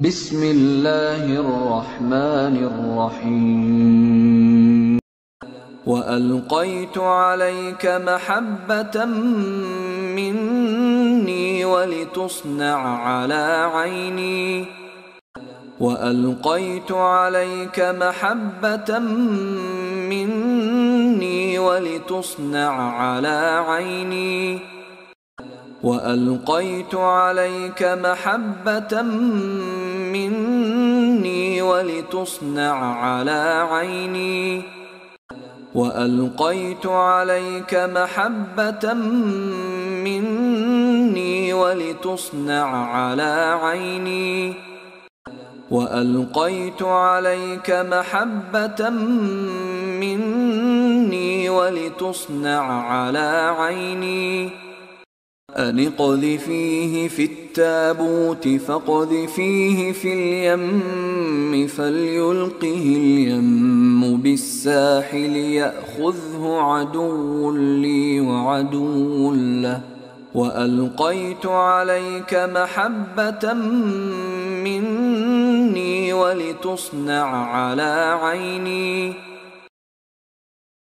بسم الله الرحمن الرحيم وألقيت عليك محبة مني ولتصنع على عيني وألقيت عليك محبة مني ولتصنع على عيني وألقيت عليك محبة مني ولتصنع على عيني وألقيت عليك محبة مني ولتصنع على عيني وألقيت عليك محبة مني ولتصنع على عيني أن اقذفيه في التابوت فاقذفيه في اليم فليلقه اليم بالساحل يأخذه عدو لي وعدو له وألقيت عليك محبة مني ولتصنع على عيني